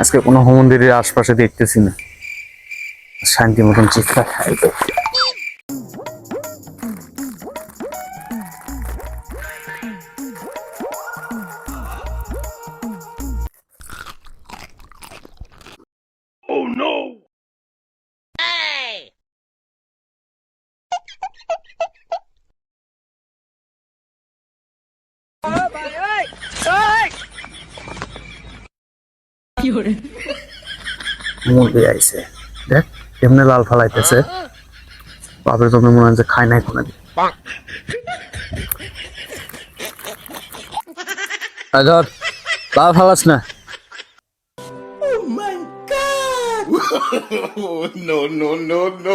আজকে কোনো মন্দিরের আশপাশে দেখতেছি না, শান্তি মতন চিৎকার খাই। মুরগি আইছে, দেখ কেমনে লাল ফালাইতেছে। বাপের জন্য মনে হয় যে খায় নাই কোনোদিন। ধর লাল ফালাস না। No, no, no, no.